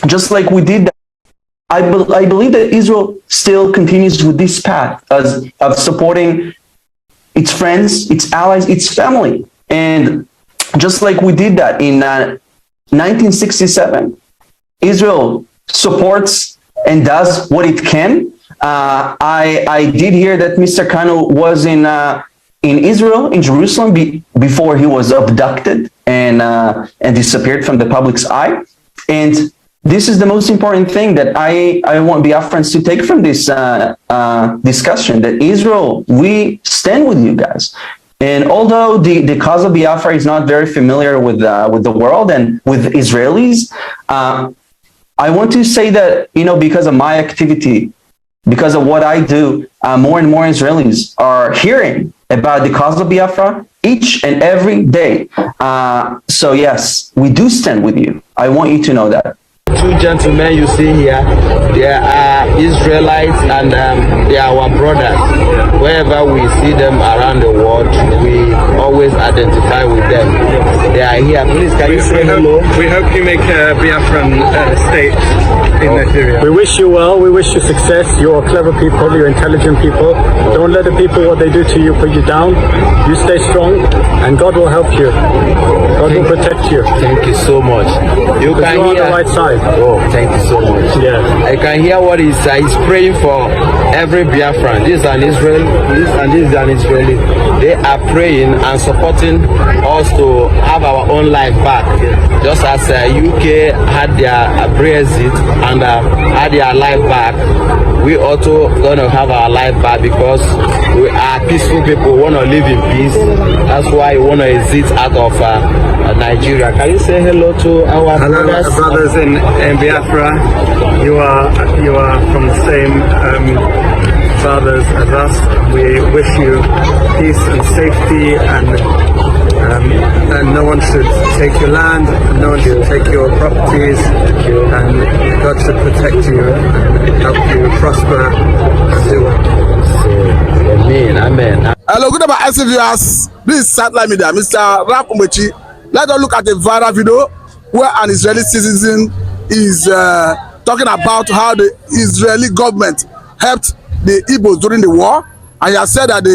just like we did that, I believe that Israel still continues with this path of supporting its friends, its allies, its family. And just like we did that in 1967, Israel supports and does what it can. I did hear that Mr. Kanu was in Israel, in Jerusalem, before he was abducted and disappeared from the public's eye. And this is the most important thing that I want Biafrans to take from this discussion, that Israel, we stand with you guys. And although the cause of Biafra is not very familiar with the world and with Israelis, I want to say that, because of my activity, because of what I do, more and more Israelis are hearing about the cause of Biafra each and every day. So yes, we do stand with you. I want you to know that. Two gentlemen you see here, they are Israelites and they are our brothers. Wherever we see them around the world, we always identify with them. They are here. Please, can you say hello? We hope you make a Biafran state in Nigeria. We wish you well. We wish you success. You're clever people. You're intelligent people. Don't let the people, what they do to you, put you down. You stay strong, and God will help you. God will protect you. Thank you so much. You can you're on hear the right side. Oh, thank you so much. Yeah. I can hear what he's praying for every Biafran. This is an Israel, this is an Israeli. They are praying and supporting us to have our own life back. Just as UK had their Brexit and had their life back, we also gonna have our life back because we are peaceful people. We want to live in peace. That's why we want to exit out of Nigeria. Can you say hello to our brothers in Biafra? You are from the same fathers as us. We wish you peace and safety, and no one should take your land, and no one should take your properties, and God should protect you and help you prosper and do it. Amen. Hello, good about SC viewers. This is Satellite Media, Mr. Rap Umbechi. Let us look at a viral video where an Israeli citizen is talking about how the Israeli government helped the Igbos during the war, and he has said that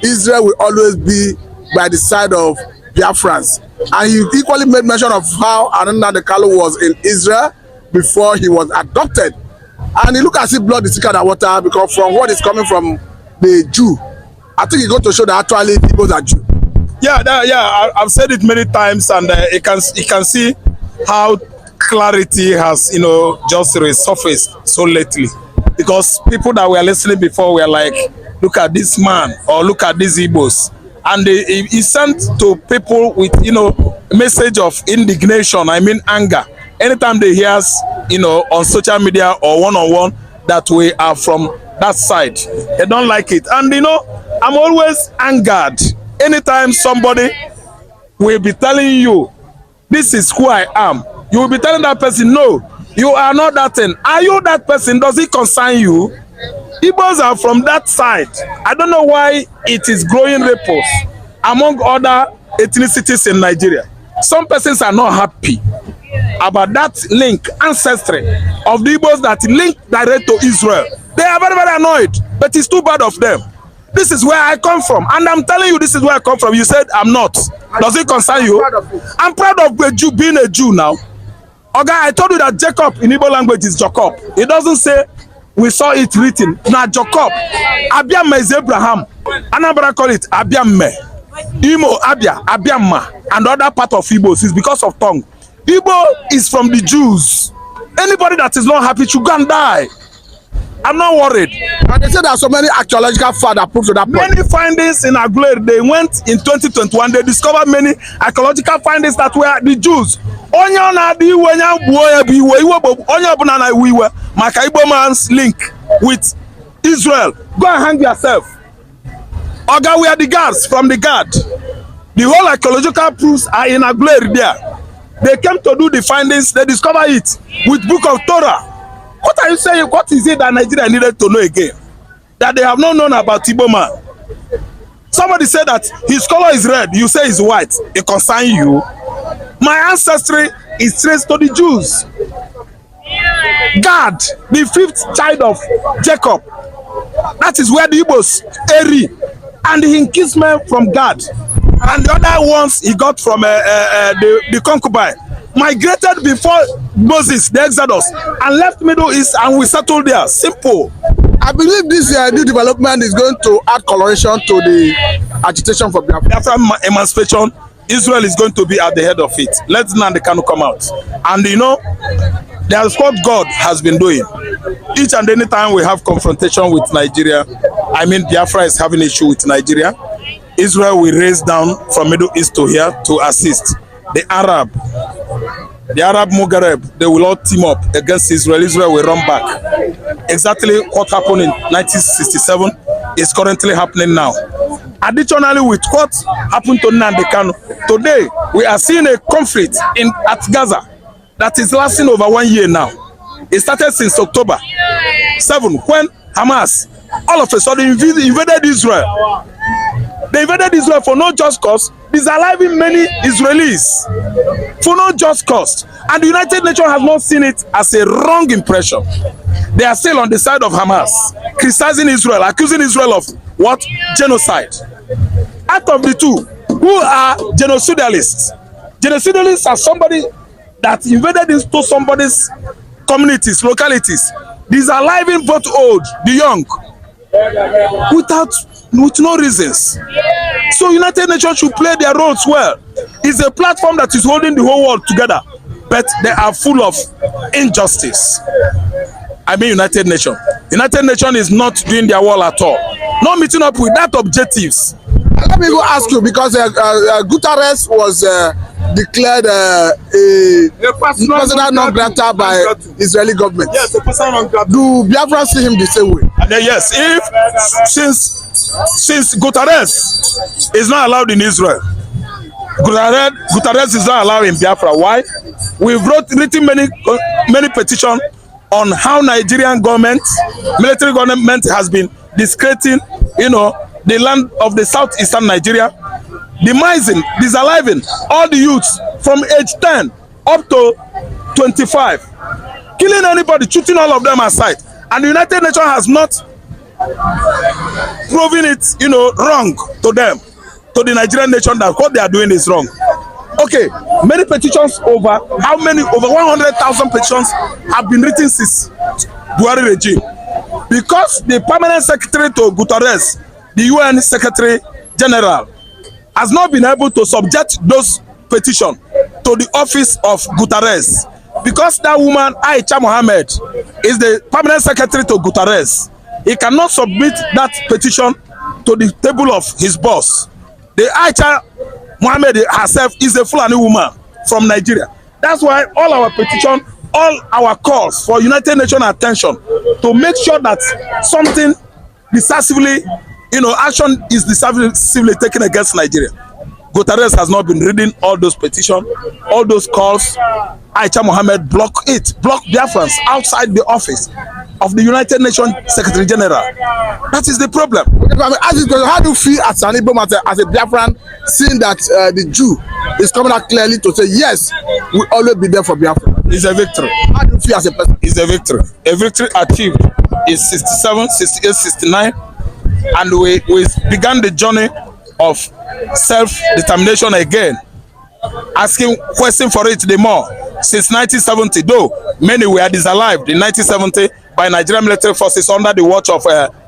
Israel will always be by the side of Biafrans. And he equally made mention of how Nnamdi Kanu was in Israel before he was adopted. And he look as if blood is thicker than water, because from what is coming from the Jew, I think he's going to show that actually Igbos are Jew. Yeah, I've said it many times, and you can see how clarity has, just resurfaced so lately. Because people that were listening before were like, look at this man, or look at these Igbos. And he sent to people with, a message of indignation, anger. Anytime they hear us, on social media or one-on-one that we are from that side, they don't like it. And, I'm always angered. Anytime somebody will be telling you, this is who I am, you will be telling that person, no, you are not that thing. Are you that person? Does it concern you? Igbos are from that side. I don't know why it is growing ripples among other ethnicities in Nigeria. Some persons are not happy about that link, ancestry of the Igbos that link direct to Israel. They are very, very annoyed, but it's too bad of them. This is where I come from, and I'm telling you, this is where I come from. You said I'm not. Does it concern you? I'm proud of being a Jew now. Okay, I told you that Jacob in Igbo language is Jacob. It doesn't say we saw it written. Now Jacob, Abiamme is Abraham. Anambra call it Abiamme. Imo, Abia, Abiamma, and other part of Igbos is because of tongue. Igbo is from the Jews. Anybody that is not happy should go and die. I'm not worried. And they say there are so many archaeological facts that prove to that point. Many findings in Aguilera. They went in 2021. They discovered many archaeological findings that were the Jews. Maka Igbo man's link with Israel. Go and hang yourself. Oga, we are the guards from the guard. The whole archaeological proofs are in Aguilera there. They came to do the findings. They discovered it with Book of Torah. What are you saying? What is it that Nigeria needed to know again? That they have not known about Igbo man. Somebody said that his color is red. You say it's white. It concerns you. My ancestry is traced to the Jews. Gad, the fifth child of Jacob. That is where the Igbos Eri, and he kinsmen from Gad, and the other ones he got from the concubine. Migrated before Moses, the Exodus, and left Middle East, and we settled there. Simple. I believe this new development is going to add coloration to the agitation for Biafra. After emancipation, Israel is going to be at the head of it. Let Nnamdi Kanu come out. And you know, that's what God has been doing. Each and any time we have confrontation with Nigeria, I mean Biafra is having issue with Nigeria, Israel will raise down from Middle East to here to assist. The Arab Maghreb, they will all team up against Israel. Israel will run back. Exactly what happened in 1967 is currently happening now. Additionally, with what happened to Nnamdi Kanu, today we are seeing a conflict at Gaza that is lasting over 1 year now. It started since October 7 when Hamas all of a sudden invaded Israel. They invaded Israel for no just cause, disaliving many Israelis for no just cause. And the United Nations has not seen it as a wrong impression. They are still on the side of Hamas, criticizing Israel, accusing Israel of what? Genocide. Out of the two, who are genocidalists? Genocidalists are somebody that invaded into somebody's communities, localities, disaliving both old, the young, with no reasons. So United Nations should play their roles well. It's a platform that is holding the whole world together, but they are full of injustice. I mean United Nations. United Nations is not doing their work at all. Not meeting up with that objectives. Let me go ask you, because Guterres was declared a personal non grata by Israeli government. Yes, a personal non grata. Do Biafra see him the same way? Yes, since Guterres is not allowed in Israel, Guterres is not allowed in Biafra. Why? We've written many petitions on how Nigerian government, military government has been discrediting, the land of the southeastern Nigeria, demising, disaliving all the youths from age 10 up to 25, killing anybody, shooting all of them aside. And the United Nations has not proven it, wrong to them, to the Nigerian nation, that what they are doing is wrong. Okay, many petitions over 100,000 petitions have been written since Buhari regime, because the permanent secretary to Guterres, the UN Secretary General, has not been able to subject those petitions to the office of Guterres, because that woman Aisha Mohammed is the permanent secretary to Guterres. He cannot submit that petition to the table of his boss. The Aisha Mohammed herself is a Fulani woman from Nigeria. That's why all our petition, all our calls for United Nations attention to make sure that something decisively, action is decisively taken against Nigeria. Guterres has not been reading all those petitions, all those calls. Aisha Mohammed blocked Biafrans outside the office of the United Nations Secretary General. That is the problem. How do you feel as an Igbo, as a Biafran, seeing that the Jew is coming out clearly to say, yes, we'll always be there for Biafra? It's a victory. How do you feel as a person? It's a victory. A victory achieved in 67, 68, 69. And we began the journey of self-determination again, asking questions for it the more since 1970, though many were disalived in 1970 by Nigerian military forces under the watch of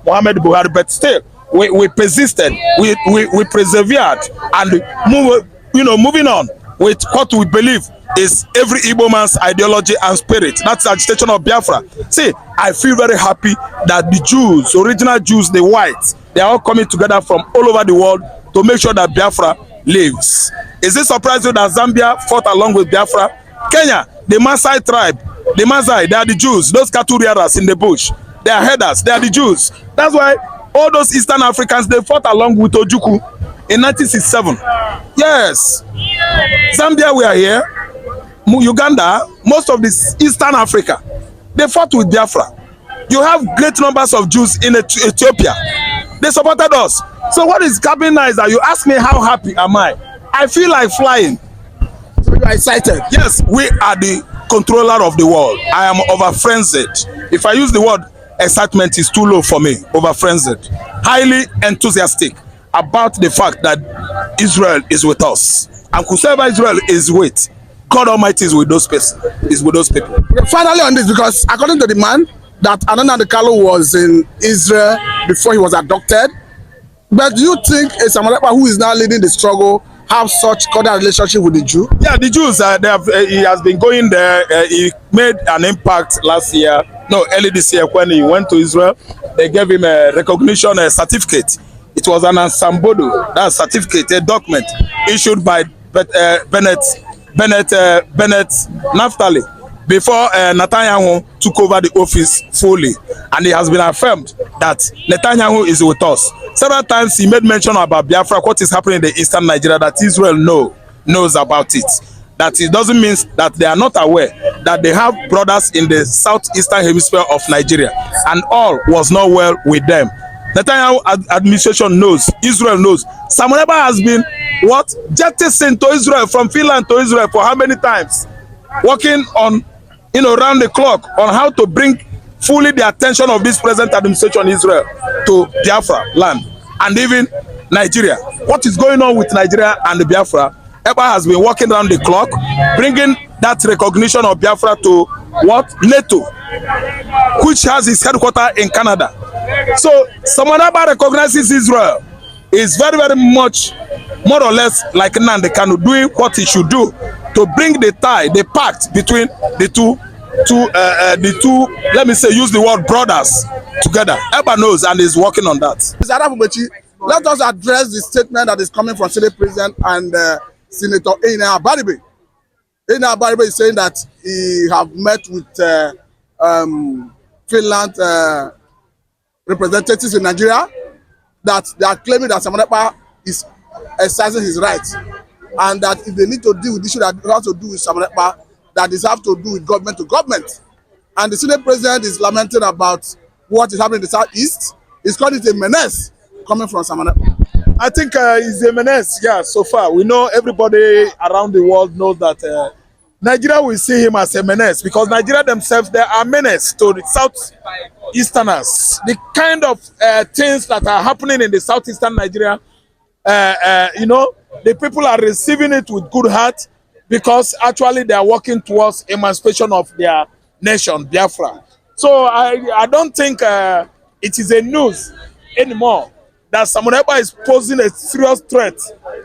Muhammad Buhari, but still we persisted, we persevered, and moving on with what we believe is every Igbo man's ideology and spirit. That's the agitation of Biafra. See, I feel very happy that the Jews, original Jews, the whites, they are all coming together from all over the world to make sure that Biafra lives. Is it surprising that Zambia fought along with Biafra? Kenya, the Maasai tribe, the Maasai, they are the Jews. Those cattle rearers in the bush, they are headers, they are the Jews. That's why all those Eastern Africans, they fought along with Ojukwu in 1967. Yes. Zambia, we are here. Uganda, most of this Eastern Africa, they fought with Biafra. You have great numbers of Jews in Ethiopia. They supported us. So what is happening now is that you ask me how happy am I? I feel like flying. So you are excited? Yes, we are the controller of the world. I am over frenzied. If I use the word excitement, is too low for me. Over frenzied, highly enthusiastic about the fact that Israel is with us, and whoever Israel is with, God Almighty is with those people. Finally, on this, because according to the man, that Nnamdi Kanu was in Israel before he was adopted. But do you think a Samarepa who is now leading the struggle have such cordial relationship with the Jew? Yeah, the Jews, he has been going there. He made an impact early this year when he went to Israel. They gave him a recognition certificate. It was an ensemble, that certificate, a document issued by Bennett Naphtali before Netanyahu took over the office fully, and it has been affirmed that Netanyahu is with us. Several times he made mention about Biafra, what is happening in the eastern Nigeria, that Israel knows about it. That it doesn't mean that they are not aware that they have brothers in the southeastern hemisphere of Nigeria, and all was not well with them. Netanyahu administration knows, Israel knows. Samuneba has been jettisoned to Israel from Finland to Israel for how many times? Working on, round the clock on how to bring fully the attention of this present administration Israel to Biafra land and even Nigeria. What is going on with Nigeria and the Biafra? Ekpa has been working around the clock, bringing that recognition of Biafra to NATO, which has its headquarters in Canada. So Samuneba recognizes Israel is very, very much more or less like Nnamdi Kanu doing what he should do to bring the pact between the two, let me say, use the word brothers together. Ekpa knows and is working on that. Mr. Nnamdi, let us address the statement that is coming from Senate President and Senator Nnamdi Kanu is saying that he have met with Finland representatives in Nigeria, that they are claiming that Samuneba is exercising his rights, and that if they need to deal with issue that has to do with Samuneba, that is have to do with government to government. And the Senate President is lamenting about what is happening in the southeast. He's calling it a menace coming from Samuneba. I think it's a menace, yeah, so far. We know, everybody around the world knows that Nigeria will see him as a menace, because Nigeria themselves, they are menace to the southeasterners. The kind of things that are happening in the southeastern Nigeria, the people are receiving it with good heart, because actually they are working towards emancipation of their nation, Biafra. So I don't think it is a news anymore that Samuneba is posing a serious threat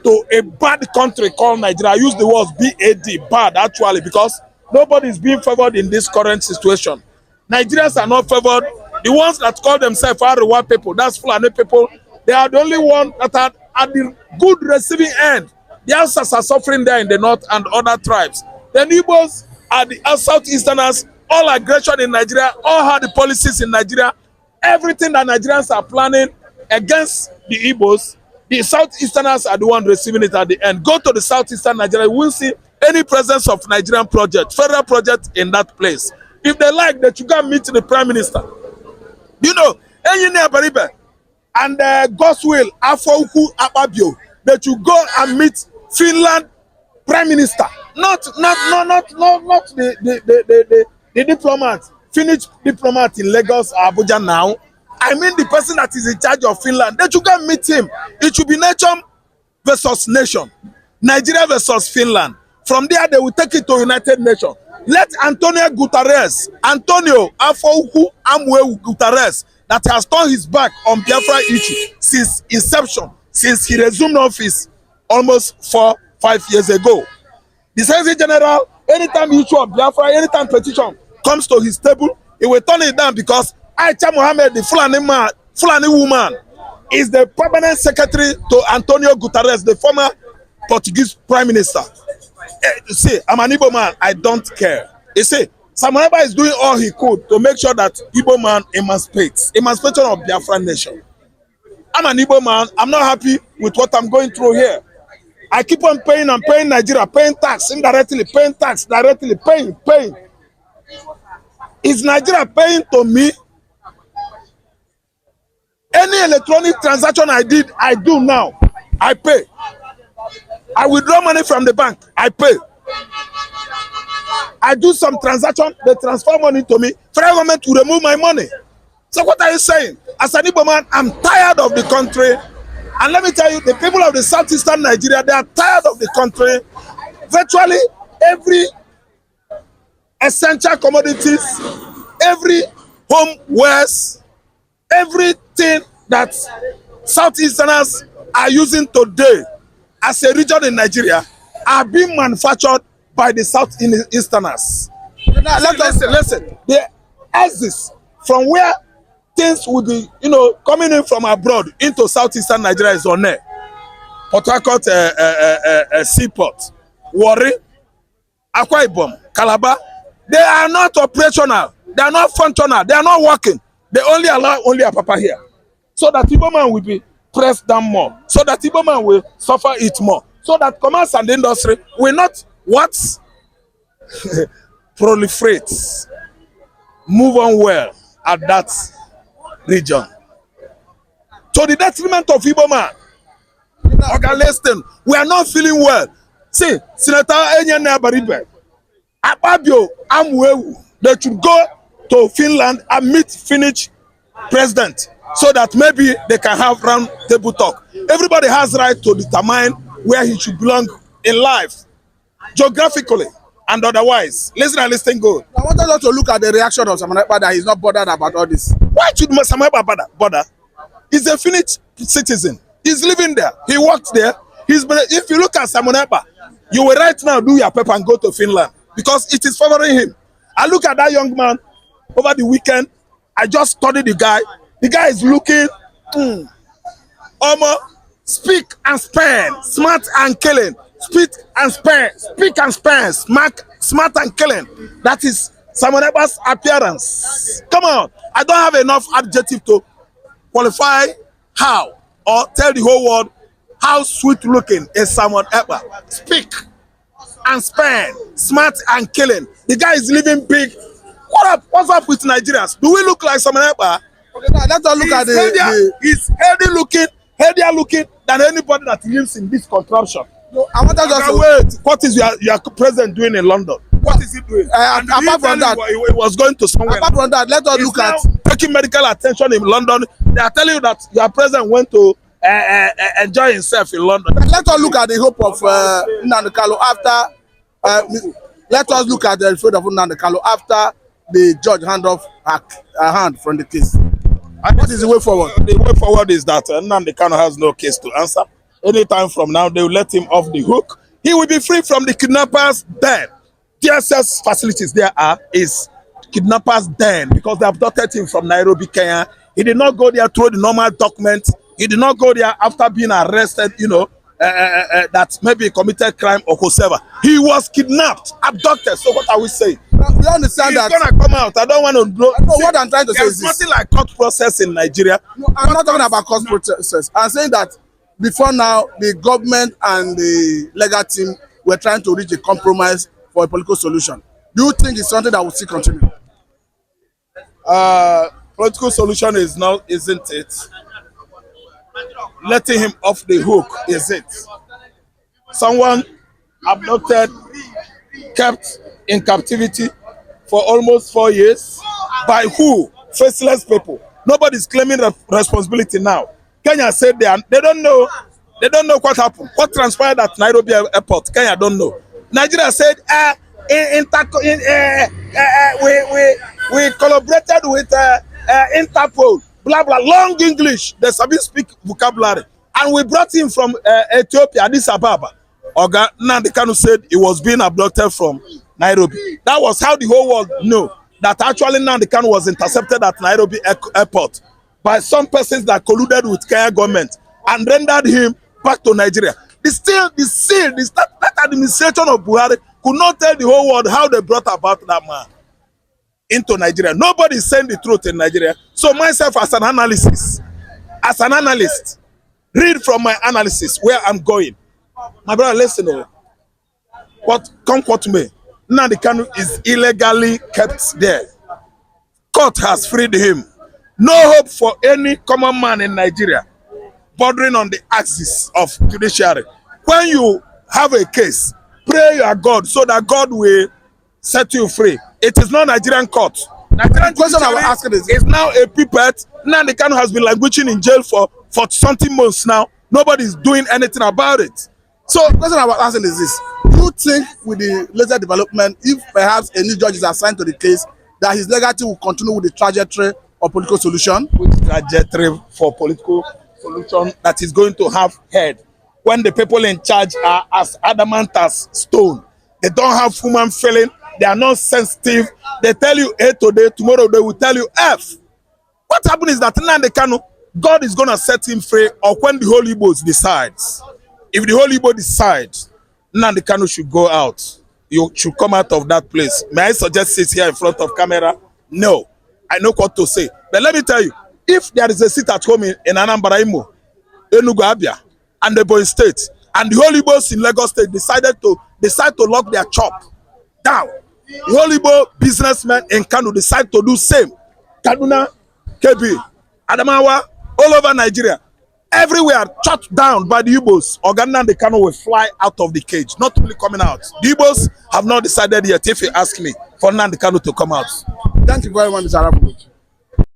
to a bad country called Nigeria. I use the words BAD, bad actually, because nobody is being favored in this current situation. Nigerians are not favored. The ones that call themselves Arewa people, that's Fulani people, they are the only ones that are at the good receiving end. The Hausas are suffering there in the north and other tribes. The Igbos are the southeasterners, all aggression in Nigeria, all hard policies in Nigeria, everything that Nigerians are planning against the Igbos, the southeasterners are the ones receiving it at the end. Go to the southeastern Nigeria, you will see any presence of Nigerian project, federal project in that place. If they like, that you can meet the prime minister. And God's will, Afouku Akpabio, that you go and meet Finland prime minister, not the diplomat, Finnish diplomat in Lagos or Abuja now. I mean the person that is in charge of Finland, that you can meet him. It should be nation versus nation, Nigeria versus Finland. From there, they will take it to United Nations. Let Antonio Afouku Amwe Guterres, that has turned his back on Biafra issue since inception, since he resumed office almost 4-5 years ago. The Secretary General, anytime issue of Biafra, anytime petition comes to his table, he will turn it down, because Aisha Mohammed, the Fulani woman, is the permanent secretary to Antonio Guterres, the former Portuguese prime minister. See, I'm an Igbo man, I don't care. You see, Samuneba is doing all he could to make sure that Igbo man emancipates. Emancipation of Biafran nation. I'm an Igbo man, I'm not happy with what I'm going through here. I keep on paying and paying Nigeria, paying tax indirectly, paying tax directly, paying. Is Nigeria paying to me? Any electronic transaction I do now, I pay. I withdraw money from the bank, I pay. I do some transaction, they transfer money to me, federal government will remove my money. So what are you saying? As an Igbo man, I'm tired of the country. And let me tell you, the people of the southeastern Nigeria, they are tired of the country. Virtually every essential commodities, every home wares, everything that Southeasterners are using today as a region in Nigeria are being manufactured by the Southeasterners. Now, listen. The axis from where things will be, coming in from abroad into Southeastern Nigeria is on there. Port Harcourt seaport, Warri, Akwa Ibom, Calabar. They are not operational. They are not functional. They are not working. They only allow a papa here. So that Igbo man will be pressed down more. So that Igbo man will suffer it more. So that commerce and industry will not proliferate, move on well at that region. To the detriment of Igbo man. Okay, listen, we are not feeling well. See, Senator Enyene Abaribe, Akpabio, Amwewu, they should go to Finland and meet Finnish president so that maybe they can have round table talk. Everybody has right to determine where he should belong in life, geographically and otherwise. Listen and listen good. I want us to look at the reaction of Samuel Ekpa that he's not bothered about all this. Why should Samuel Ekpa bother? He's a Finnish citizen. He's living there. He worked there. If you look at Samuel Ekpa, you will right now do your paper and go to Finland because it is favoring him. I look at that young man over the weekend. I just studied the guy. The guy is looking speak and span, smart and killing. Speak and span, smart and killing. That is Samuel Ekpa's appearance. Come on. I don't have enough adjective to qualify how or tell the whole world how sweet looking is Samuel Ekpa. Speak and span, smart and killing. The guy is living big. What's up with Nigerians? Do we look like Samuel Ekpa? Okay, now let's look at he's healthier looking than anybody that lives in this contraption. No, I want us to wait. What is your president doing in London? What is he doing? Apart from that, he was going to somewhere. Apart from that, let us look at taking medical attention in London. They are telling you that your president went to enjoy himself in London. Let us look at the hope of Nnamdi Kanu after. Let us look at the fate of Nnamdi Kanu after the judge hand off her hand from the case. What is the way forward? The way forward is that Nnamdi Kanu has no case to answer. Anytime from now, they will let him off the hook. He will be free from the kidnappers' den. DSS facilities there is kidnappers' den because they abducted him from Nairobi, Kenya. He did not go there through the normal documents. He did not go there after being arrested, that maybe he committed crime or whatsoever. He was kidnapped, abducted. So what are we saying? We understand He's that. gonna come out. I don't want to blow. No, what I'm trying to say is there's this. nothing like court process in Nigeria. No, I'm not talking about court process. I'm saying that before now, the government and the legal team were trying to reach a compromise for a political solution. Do you think it's something that will still continue? Political solution isn't it? Letting him off the hook is it? Someone abducted, kept in captivity for almost 4 years. By who? Faceless people. Nobody's claiming responsibility now. Kenya said they don't know what happened. What transpired at Nairobi airport? Kenya don't know. Nigeria said we collaborated with Interpol. Blah blah, long English. They sabi speak vocabulary, and we brought him from Ethiopia, Addis Ababa. Oga Nnamdi Kanu said he was being abducted from Nairobi. That was how the whole world knew that actually Nnamdi Kanu was intercepted at Nairobi airport by some persons that colluded with Kenya government and rendered him back to Nigeria. That administration of Buhari could not tell the whole world how they brought about that man into Nigeria. Nobody is saying the truth in Nigeria. So myself as an analyst, read from my analysis where I'm going. My brother, listen, what may, Nnamdi Kanu is illegally kept there. Court has freed him. No hope for any common man in Nigeria bordering on the axis of judiciary. When you have a case, pray your God so that God will set you free. It is not Nigerian court. Nigerian question I was judiciary asking is now a puppet. Nnamdi Kanu has been languishing in jail for something months now. Nobody is doing anything about it. so the question I was asking is this: do you think with the latest development, if perhaps a new judge is assigned to the case, that his legacy will continue with the trajectory of political solution? Trajectory for political solution that is going to have head when the people in charge are as adamant as stone. They don't have human feeling. They are not sensitive. They tell you A today, tomorrow they will tell you F. What happened is that Nnamdi Kanu, God is going to set him free, or when the Holy Ghost decides. If the Holy Ghost decides, Nnamdi Kanu should go out. You should come out of that place. May I suggest sit here in front of camera? No. I know what to say. But let me tell you, if there is a seat at home in Anambra Imo, Enugu Abia, and the Boy State, and the Holy Ghost in Lagos State decide to lock their chop down, the Holy Ghost businessmen in Kanu decide to do same. Kaduna, KB, Adamawa, all over Nigeria, everywhere shut down by the Igbos. Nnamdi Kanu will fly out of the cage, not only coming out. The Igbos have not decided yet, if you ask me, for Nnamdi Kanu to come out. Thank you very much, Mr. Rapubuchi.